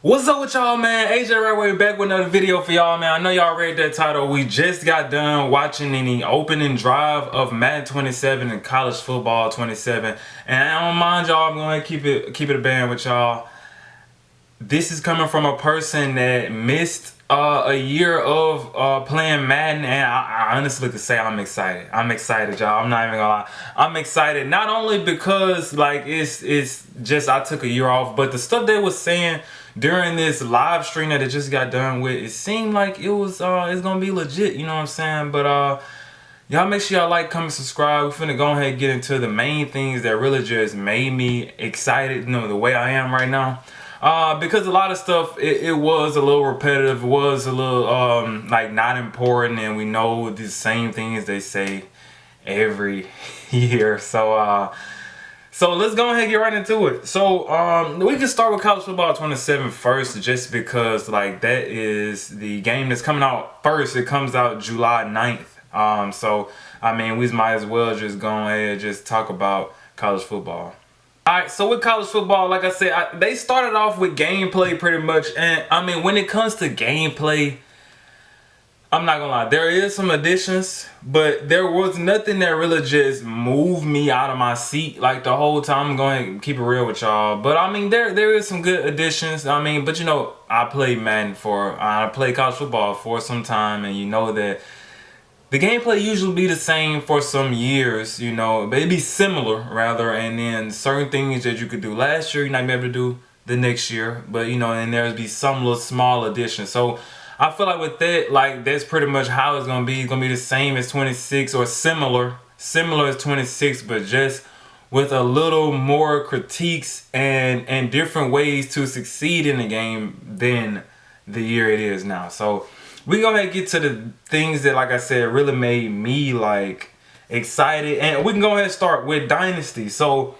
What's up with y'all, man? AJ Right back with another video for y'all, man. I know y'all read that title. We just got done watching the opening drive of Madden 27 and college football 27. And I don't mind y'all, I'm going to keep it a band with y'all. This is coming from a person that missed a year of playing Madden, and I honestly could say I'm excited. I'm excited, y'all. I'm not even gonna lie. I'm excited not only because like it's just I took a year off, but the stuff they was saying during this live stream that it just got done with, it seemed like it was it's gonna be legit. You know what I'm saying? But y'all make sure y'all like, comment, subscribe. We're finna go ahead and get into the main things that really just made me excited, you know, the way I am right now. Because a lot of stuff, it was a little repetitive, it was a little like not important, and we know the same things they say every year. So let's go ahead and get right into it. So we can start with college football 27 first, just because like that is the game that's coming out first. It comes out July 9th. So I mean, we might as well just go ahead and just talk about college football. Alright, so with college football, like I said, they started off with gameplay pretty much. And I mean, when it comes to gameplay, I'm not gonna lie, there is some additions, but there was nothing that really just moved me out of my seat like the whole time. I'm going to keep it real with y'all. But I mean, there is some good additions. I mean, but you know, I played Madden I played college football for some time, and you know that the gameplay usually be the same for some years, you know, but it'd be similar rather, and then certain things that you could do last year, you're not gonna be able to do the next year, but you know, and there'd be some little small additions. So I feel like with that, like that's pretty much how it's gonna be. It's gonna be the same as 26 or similar as 26, but just with a little more critiques and different ways to succeed in the game than the year it is now. So we go ahead and get to the things that, like I said, really made me like excited, and we can go ahead and start with Dynasty. So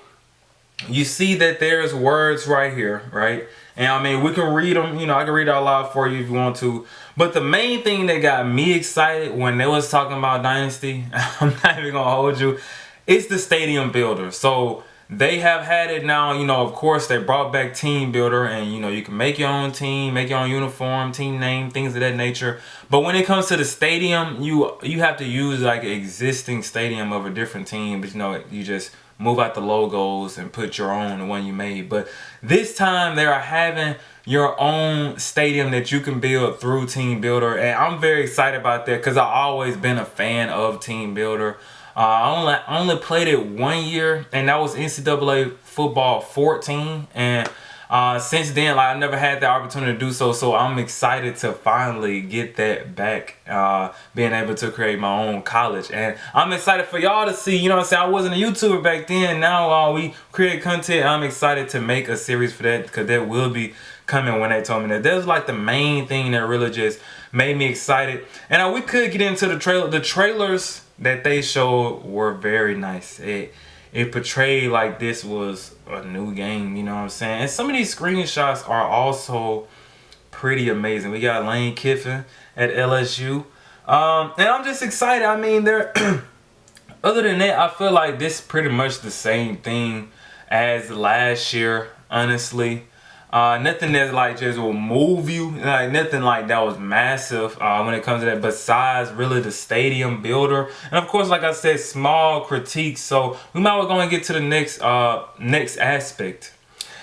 you see that there's words right here, right? And I mean, we can read them, you know, I can read it out loud for you if you want to. But the main thing that got me excited when they was talking about Dynasty, I'm not even gonna hold you, it's the stadium builder. So they have had it now, you know, of course they brought back Team Builder, and you know, you can make your own team, make your own uniform, team name, things of that nature. But when it comes to the stadium, you have to use like an existing stadium of a different team, but you know, you just move out the logos and put your own, the one you made. But this time they are having your own stadium that you can build through Team Builder, and I'm very excited about that because I've always been a fan of Team Builder. I only played it 1 year, and that was NCAA football 14, and since then, like, I never had the opportunity to do so. So I'm excited to finally get that back, being able to create my own college, and I'm excited for y'all to see. You know what I'm saying? I wasn't a YouTuber back then. Now we create content. I'm excited to make a series for that, because that will be coming. When they told me that, that was like the main thing that really just made me excited. And we could get into the trailer. The trailers that they showed were very nice. It portrayed like this was a new game, you know what I'm saying? And some of these screenshots are also pretty amazing. We got Lane Kiffin at LSU. And I'm just excited. I mean, other than that, I feel like this is pretty much the same thing as last year, honestly. Nothing that like just will move you, like nothing like that was massive when it comes to that, besides really the stadium builder, and of course, like I said, small critiques. So we might well go and get to the next aspect,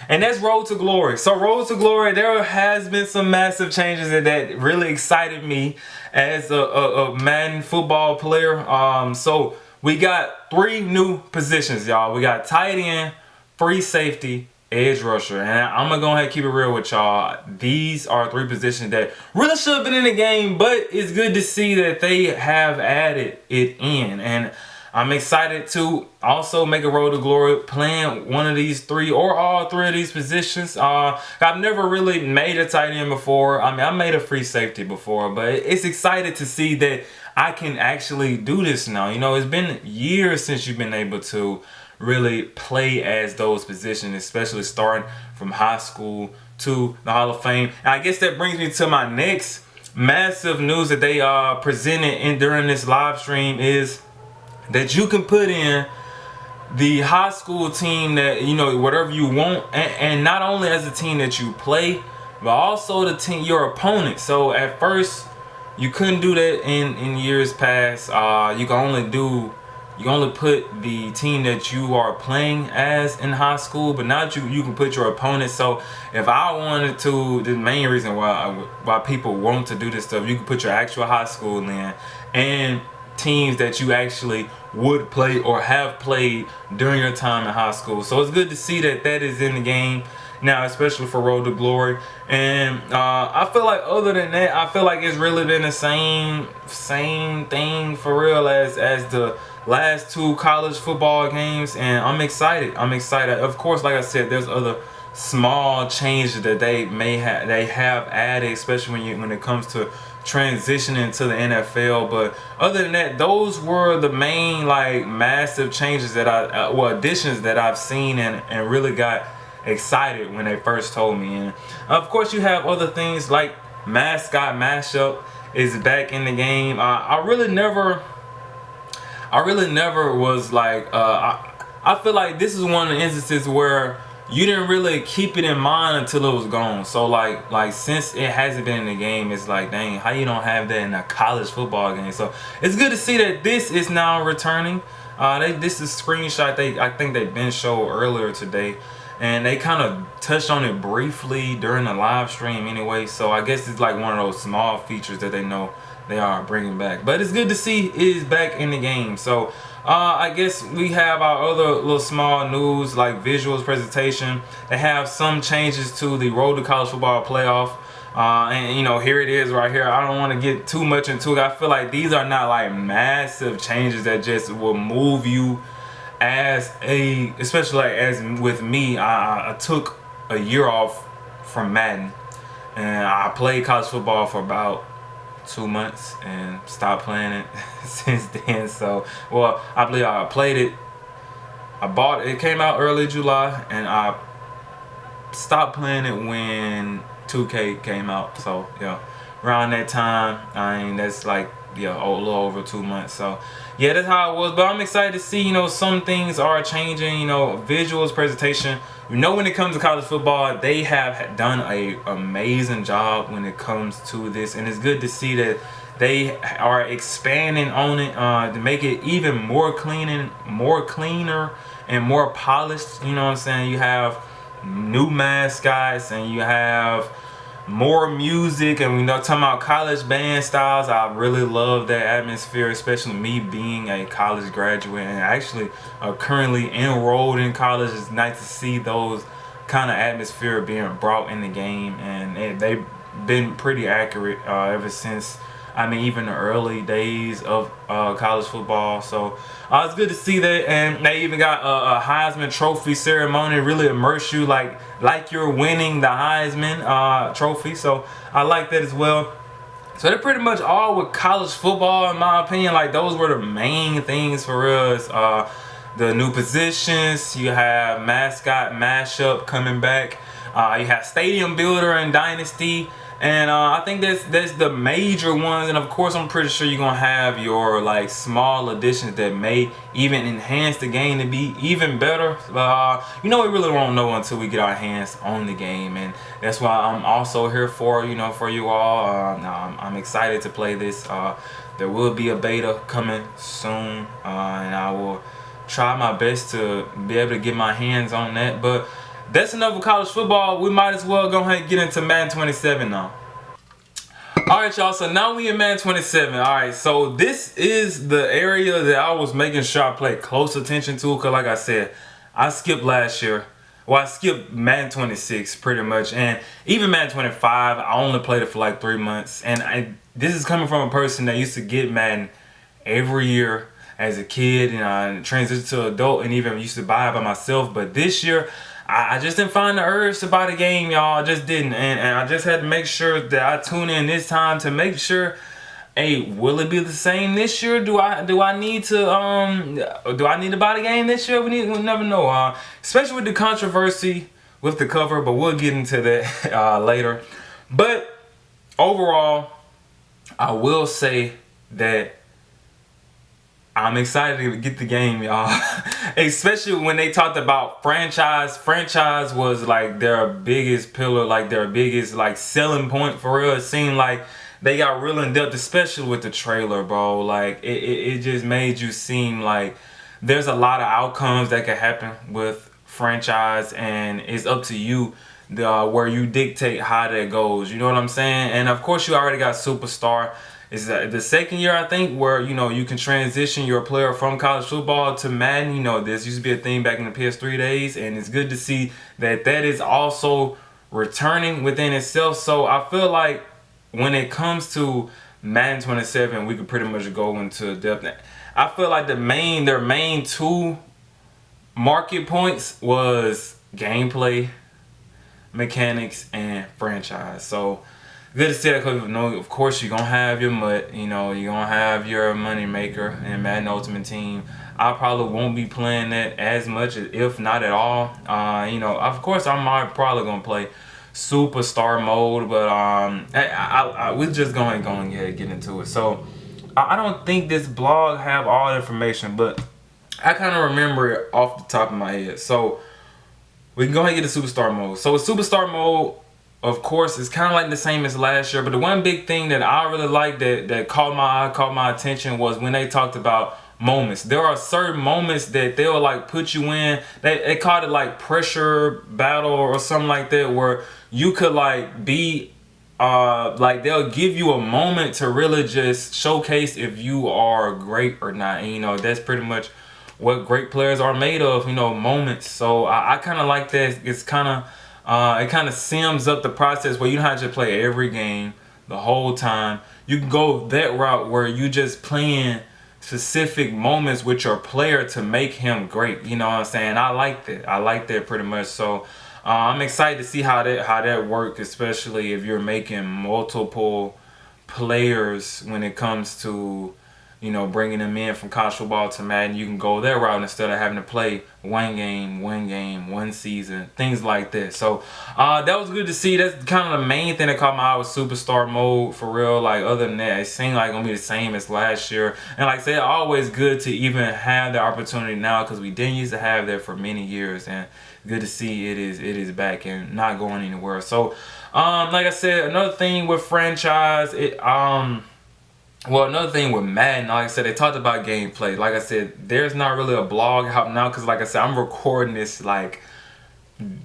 and that's Road to Glory. So Road to Glory, there has been some massive changes that really excited me as a Madden football player. So we got 3 new positions, y'all. We got tight end, free safety, edge rusher, and I'm gonna go ahead and keep it real with y'all. These are 3 positions that really should have been in the game, but it's good to see that they have added it in, and I'm excited to also make a Road to Glory playing one of these 3 or all 3 of these positions. I've never really made a tight end before. I mean, I made a free safety before, but it's excited to see that I can actually do this now. You know, it's been years since you've been able to really play as those positions, especially starting from high school to the Hall of Fame. And I guess that brings me to my next massive news that they presented during this live stream, is that you can put in the high school team that, you know, whatever you want, and not only as a team that you play, but also the team, your opponent. So at first, you couldn't do that in years past. You can only put the team that you are playing as in high school, but now you can put your opponent. So if I wanted to, the main reason why people want to do this stuff, you can put your actual high school in and teams that you actually would play or have played during your time in high school. So it's good to see that is in the game now, especially for Road to Glory. And I feel like other than that, I feel like it's really been the same thing for real as the last 2 college football games, and I'm excited. Of course, like I said, there's other small changes that they have added, especially when it comes to transitioning to the NFL. But other than that, those were the main like massive changes that additions that I've seen and really got excited when they first told me. And of course, you have other things like mascot mashup is back in the game. I really never was like I feel like this is one of the instances where you didn't really keep it in mind until it was gone. So like since it hasn't been in the game, it's like, dang, how you don't have that in a college football game? So it's good to see that this is now returning. This is a screenshot I think they've been showed earlier today, and they kind of touched on it briefly during the live stream anyway. So I guess it's like one of those small features that they know they are bringing back. But it's good to see it is back in the game. So I guess we have our other little small news like visuals presentation. They have some changes to the Road to College Football playoff. And you know, here it is right here. I don't want to get too much into it. I feel like these are not like massive changes that just will move you especially like as with me. I took a year off from Madden, and I played college football for about 2 months and stopped playing it since then. So, well, I played it. It came out early July, and I stopped playing it when 2K came out. So, yeah, around that time, that's like, yeah, a little over 2 months. So, yeah, that's how it was. But I'm excited to see, you know, some things are changing, you know, visuals, presentation. You know, when it comes to college football, they have done an amazing job when it comes to this. And it's good to see that they are expanding on it to make it even more cleaner and more polished. You know what I'm saying? You have new mascots and you have more music, and we know talking about college band styles. I really love that atmosphere, especially me being a college graduate and actually currently enrolled in college. It's nice to see those kind of atmosphere being brought in the game, and they've been pretty accurate ever since, I mean, even the early days of college football. So it's good to see that. And they even got a Heisman Trophy ceremony, really immerse you like you're winning the Heisman Trophy. So I like that as well. So they're pretty much all with college football, in my opinion. Like, those were the main things for us. The new positions, you have mascot mashup coming back. You have stadium builder and dynasty. And I think that's the major ones. And of course, I'm pretty sure you're gonna have your like small additions that may even enhance the game to be even better. You know, we really won't know until we get our hands on the game, and that's why I'm also here for, you know, for you all. I'm excited to play this. There will be a beta coming soon, and I will try my best to be able to get my hands on that. But that's enough of college football. We might as well go ahead and get into Madden 27 now. Alright, y'all, so now we in Madden 27. Alright, so this is the area that I was making sure I paid close attention to, because like I said, I skipped last year. Well, I skipped Madden 26 pretty much, and even Madden 25, I only played it for like 3 months. And this is coming from a person that used to get Madden every year as a kid, and I transitioned to adult and even used to buy it by myself. But this year, I just didn't find the urge to buy the game, y'all. I just didn't, and I just had to make sure that I tune in this time to make sure, hey, will it be the same this year? Do I need to buy the game this year? We'll never know. Especially with the controversy with the cover, but we'll get into that later. But overall, I will say that I'm excited to get the game, y'all. especially when they talked about franchise. Franchise was like their biggest pillar, like their biggest like selling point for real. It seemed like they got real in depth, especially with the trailer, bro. Like it just made you seem like there's a lot of outcomes that could happen with franchise, and it's up to you where you dictate how that goes. You know what I'm saying? And of course, you already got Superstar. It's the second year, I think, where you can transition your player from college football to Madden. This used to be a thing back in the PS3 days, and it's good to see that is also returning within itself. So I feel like when it comes to Madden 27, we could pretty much go into depth. I feel like their main two market points was gameplay, mechanics, and franchise. So good to see that, because of course you're gonna have your MUT, you're gonna have your money maker in Madden Ultimate Team. I probably won't be playing that as much, if not at all. Of course probably gonna play Superstar mode, but we're just going to get into it. So I don't think this blog have all the information, but I kind of remember it off the top of my head. So we can go ahead and get the Superstar mode. So with Superstar mode, of course, it's kind of like the same as last year. But the one big thing that I really liked that caught my attention was when they talked about moments. There are certain moments that they'll like put you in. They called it like pressure battle or something like that, where you could like be like they'll give you a moment to really just showcase if you are great or not. And that's pretty much what great players are made of, moments. So I kind of like that. It's kind of it kind of sims up the process where you don't have to play every game the whole time. You can go that route where you just playing specific moments with your player to make him great. You know what I'm saying? I like that pretty much. So I'm excited to see how that works, especially if you're making multiple players when it comes to bringing them in from college football to Madden. You can go that route instead of having to play one game, one season, things like that. So that was good to see. That's kind of the main thing that caught my eye with Superstar mode for real. Like other than that, it seemed like gonna be the same as last year. And like I said, always good to even have the opportunity now, because we didn't used to have that for many years, and good to see it is back and not going anywhere. So like I said, another thing with franchise, well, another thing with Madden, like I said, they talked about gameplay. Like I said, there's not really a blog out now, because like I said, I'm recording this like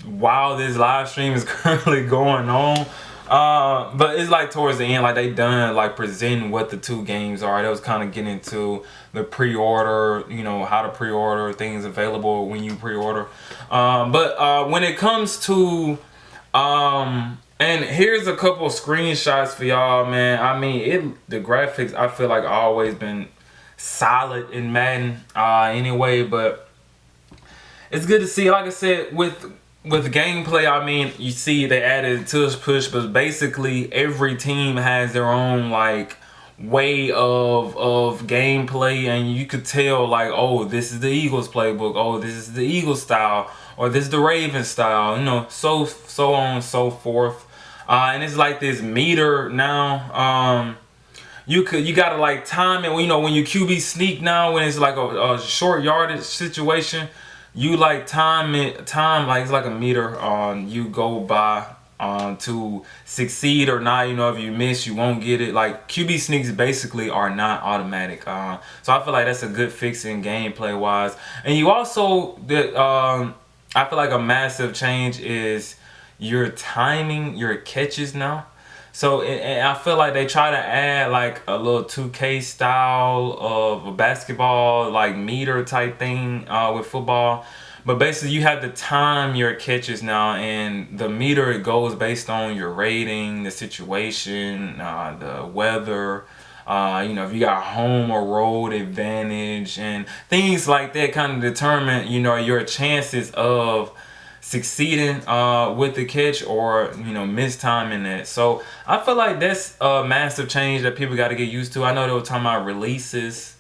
while this live stream is currently going on. But it's like towards the end, like they done like presenting what the two games are. That was kind of getting into the pre-order, how to pre-order things available when you pre-order. But when it comes to and here's a couple screenshots for y'all, man. I mean, the graphics, I feel like always been solid in Madden anyway, but it's good to see. Like I said, with gameplay, I mean, you see they added tush push, but basically every team has their own like way of gameplay, and you could tell like, oh, this is the Eagles playbook, oh, this is the Eagles style, or this is the Ravens style, so on and so forth. And it's like this meter now. You gotta like time it. When you QB sneak now, when it's like a short yardage situation, you like time like it's like a meter. You go by to succeed or not. If you miss, you won't get it. Like QB sneaks basically are not automatic. So I feel like that's a good fix in gameplay wise. And you also I feel like a massive change is your timing, your catches now. So I feel like they try to add like a little 2K style of a basketball like meter type thing with football. But basically you have to time your catches now, and the meter, it goes based on your rating, the situation, the weather, if you got home or road advantage and things like that, kind of determine your chances of succeeding with the catch or mistiming it. So I feel like that's a massive change that people got to get used to. I know they were talking about releases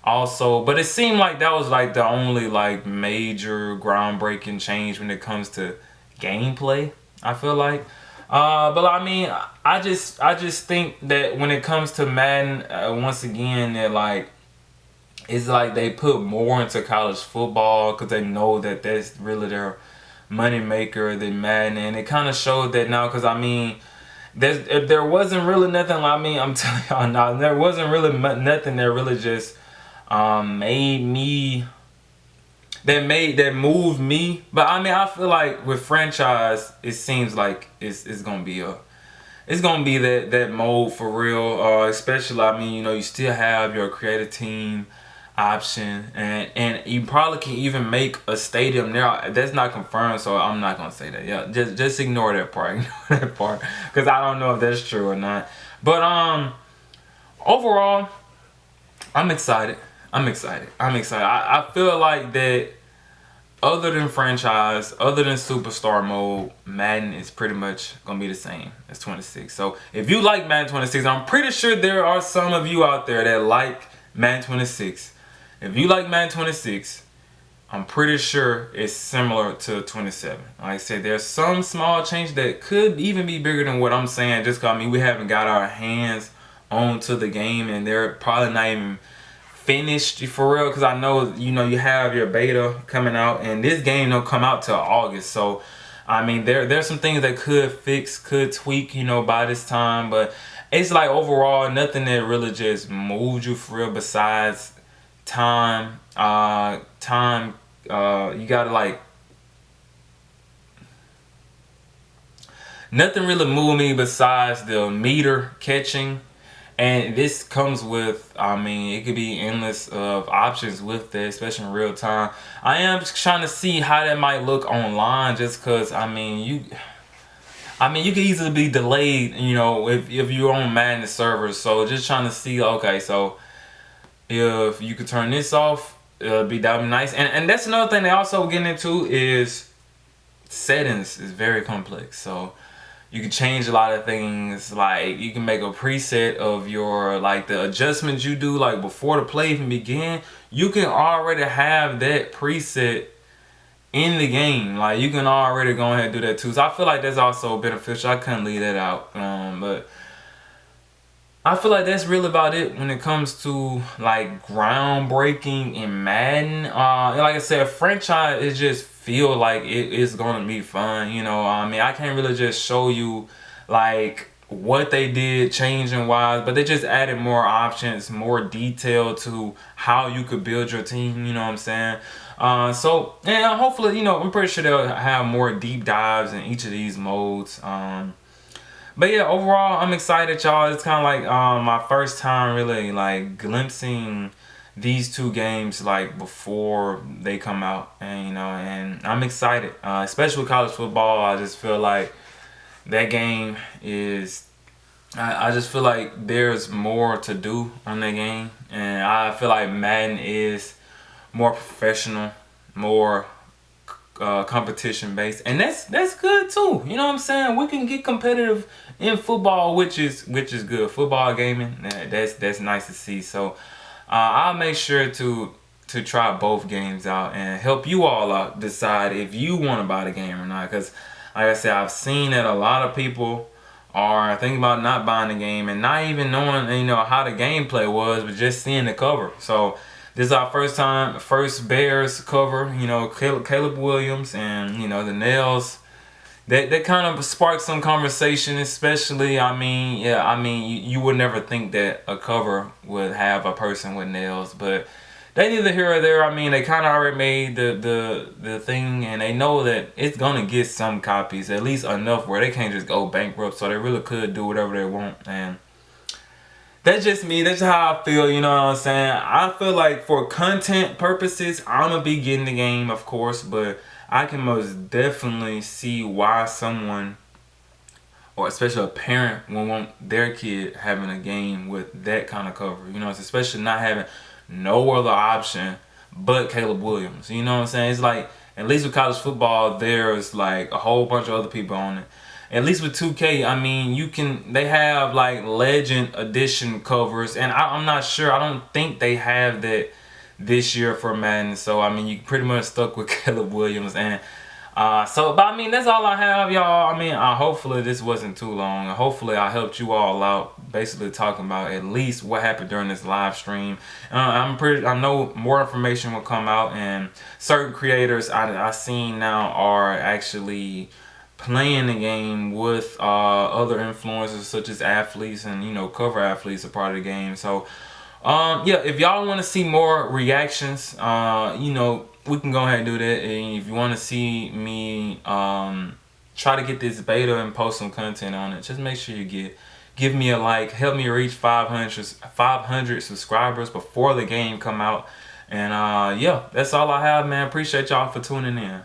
also, but it seemed like that was like the only like major groundbreaking change when it comes to gameplay, I feel like. But I mean, I just think that when it comes to Madden, once again, that like it's like they put more into college football because they know that that's really their money maker than Madden, and it kind of showed that now. Because I mean, if there wasn't really nothing. I mean, I'm telling y'all now, there wasn't really nothing that really just made me that moved me. But I mean, I feel like with franchise, it seems like it's gonna be that mode for real. Especially, I mean, you know, you still have your creative team option, and you probably can even make a stadium there. That's not confirmed, so I'm not gonna say that. Yeah, just ignore that part. Ignore that part, because I don't know if that's true or not. But overall, I'm excited. I'm excited. I'm excited. I feel like that other than franchise, other than superstar mode, Madden is pretty much gonna be the same as 26. So if you like Madden 26, I'm pretty sure there are some of you out there that like Madden 26. If you like Madden 26, I'm pretty sure it's similar to 27. Like I said, there's some small change that could even be bigger than what I'm saying, just because I mean we haven't got our hands onto the game, and they're probably not even finished for real, because I know, you know, you have your beta coming out, and this game don't come out till August. So I mean, there's some things that could tweak, you know, by this time. But it's like overall nothing that really just moved you for real besides time. You gotta like, nothing really moved me besides the meter catching. And this comes with, I mean, it could be endless of options with that, especially in real time. I am just trying to see how that might look online, just because, I mean, you could easily be delayed, you know, if you're on Madden servers. So just trying to see, okay, so if you could turn this off, that'd be nice. And that's another thing they also getting into is settings is very complex. So you can change a lot of things. Like you can make a preset of your, like, the adjustments you do, like before the play even begin. You can already have that preset in the game. Like you can already go ahead and do that too. So I feel like that's also beneficial. I couldn't leave that out. But I feel like that's really about it when it comes to like groundbreaking in Madden. Like I said, franchise, it just feel like it is gonna be fun. You know, I mean, I can't really just show you like what they did changing wise, but they just added more options, more detail to how you could build your team. You know what I'm saying? So yeah, hopefully, you know, I'm pretty sure they'll have more deep dives in each of these modes. But yeah, overall, I'm excited, y'all. It's kind of like my first time really like glimpsing these two games like before they come out, and you know, and I'm excited, especially with college football. I just feel like that game is. I just feel like there's more to do on that game, and I feel like Madden is more professional, more competition based, and that's good too. You know what I'm saying? We can get competitive in football, which is good. Football gaming, that's nice to see. So I'll make sure to try both games out and help you all out decide if you want to buy the game or not. Because like I said, I've seen that a lot of people are thinking about not buying the game and not even knowing, you know, how the gameplay was, but just seeing the cover. So this is our first Bears cover, you know, Caleb Williams and, you know, the nails. That kind of sparked some conversation, especially, I mean, yeah, I mean, you would never think that a cover would have a person with nails, but they neither here or there. I mean, they kind of already made the thing, and they know that it's gonna get some copies, at least enough where they can't just go bankrupt, so they really could do whatever they want. And that's just me. That's how I feel, you know what I'm saying? I feel like for content purposes, I'm gonna be getting the game, of course, but I can most definitely see why someone, or especially a parent, will want their kid having a game with that kind of cover. You know, it's especially not having no other option but Caleb Williams. You know what I'm saying? It's like, at least with college football, there's like a whole bunch of other people on it. At least with 2K, I mean, they have like Legend Edition covers, and I'm not sure. I don't think they have that this year for Madden. So I mean, you pretty much stuck with Caleb Williams, and But I mean, that's all I have, y'all. I mean, hopefully this wasn't too long. Hopefully I helped you all out, basically talking about at least what happened during this live stream. I know more information will come out, and certain creators I seen now are actually playing the game with other influencers such as athletes, and cover athletes are part of the game. So yeah, if y'all want to see more reactions, we can go ahead and do that. And if you want to see me try to get this beta and post some content on it, just make sure you give me a like. Help me reach 500 subscribers before the game come out. And yeah, that's all I have, man. Appreciate y'all for tuning in.